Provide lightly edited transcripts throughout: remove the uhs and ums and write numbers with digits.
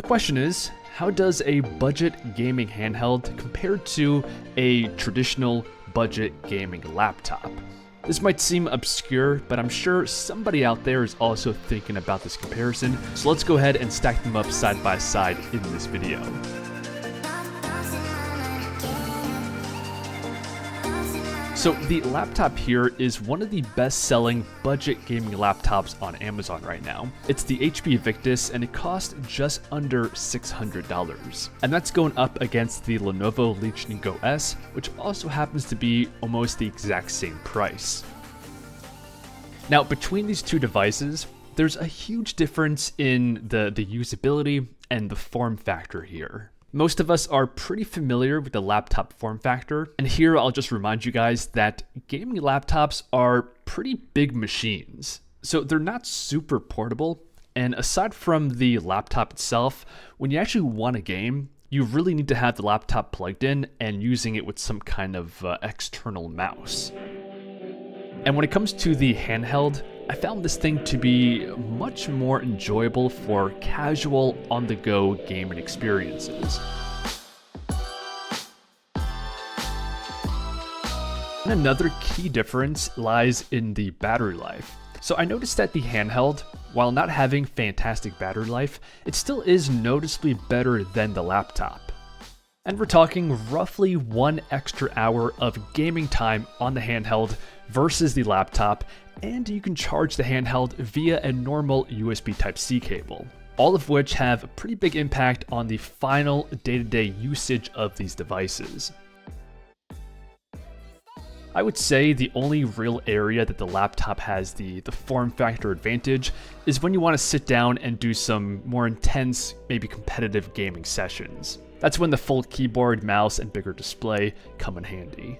The question is, how does a budget gaming handheld compare to a traditional budget gaming laptop? This might seem obscure, but I'm sure somebody out there is also thinking about this comparison, so let's go ahead and stack them up side by side in this video. So the laptop here is one of the best-selling budget gaming laptops on Amazon right now. It's the HP Victus, and it costs just under $600. And that's going up against the Lenovo Legion Go S, which also happens to be almost the exact same price. Now, between these two devices, there's a huge difference in the usability and the form factor here. Most of us are pretty familiar with the laptop form factor, and here I'll just remind you guys that gaming laptops are pretty big machines. So they're not super portable, and aside from the laptop itself, when you actually want a game, you really need to have the laptop plugged in and using it with some kind of external mouse. And when it comes to the handheld, I found this thing to be much more enjoyable for casual, on-the-go gaming experiences. And another key difference lies in the battery life. So I noticed that the handheld, while not having fantastic battery life, it still is noticeably better than the laptop. And we're talking roughly 1 extra hour of gaming time on the handheld versus the laptop, and you can charge the handheld via a normal USB Type-C cable, all of which have a pretty big impact on the final day-to-day usage of these devices. I would say the only real area that the laptop has the form factor advantage is when you want to sit down and do some more intense, maybe competitive gaming sessions. That's when the full keyboard, mouse, and bigger display come in handy.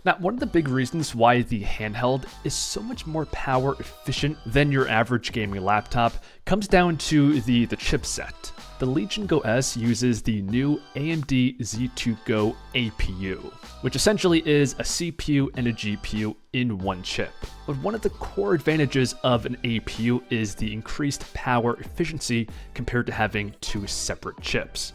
Now, one of the big reasons why the handheld is so much more power efficient than your average gaming laptop comes down to the chipset. The Legion Go S uses the new AMD Z2 Go APU, which essentially is a CPU and a GPU in one chip. But one of the core advantages of an APU is the increased power efficiency compared to having two separate chips.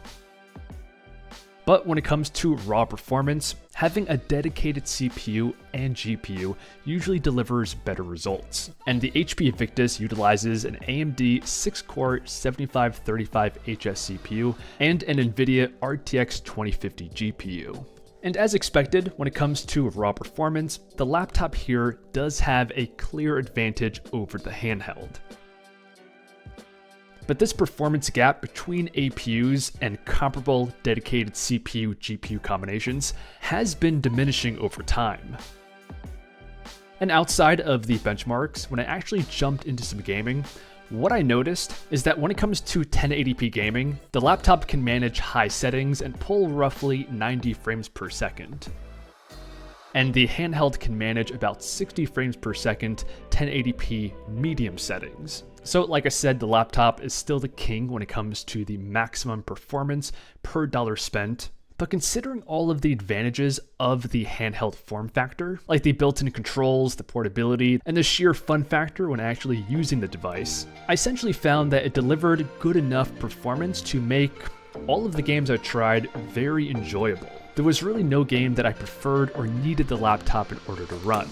But when it comes to raw performance, having a dedicated CPU and GPU usually delivers better results. And the HP Victus utilizes an AMD 6-core 7535HS CPU and an NVIDIA RTX 2050 GPU. And as expected, when it comes to raw performance, the laptop here does have a clear advantage over the handheld. But this performance gap between APUs and comparable dedicated CPU-GPU combinations has been diminishing over time. And outside of the benchmarks, when I actually jumped into some gaming, what I noticed is that when it comes to 1080p gaming, the laptop can manage high settings and pull roughly 90 frames per second. And the handheld can manage about 60 frames per second 1080p medium settings. So like I said, the laptop is still the king when it comes to the maximum performance per dollar spent. But considering all of the advantages of the handheld form factor, like the built-in controls, the portability, and the sheer fun factor when actually using the device, I essentially found that it delivered good enough performance to make all of the games I tried very enjoyable. There was really no game that I preferred or needed the laptop in order to run.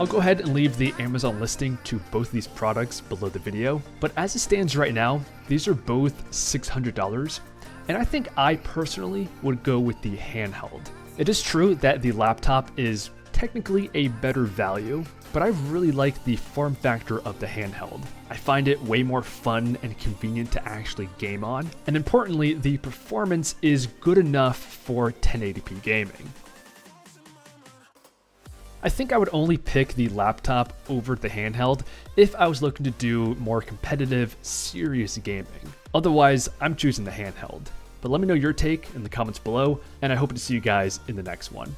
I'll go ahead and leave the Amazon listing to both these products below the video, but as it stands right now, these are both $600, and I think I personally would go with the handheld. It is true that the laptop is technically a better value, but I really like the form factor of the handheld. I find it way more fun and convenient to actually game on, and importantly, the performance is good enough for 1080p gaming. I think I would only pick the laptop over the handheld if I was looking to do more competitive, serious gaming. Otherwise, I'm choosing the handheld. But let me know your take in the comments below, and I hope to see you guys in the next one.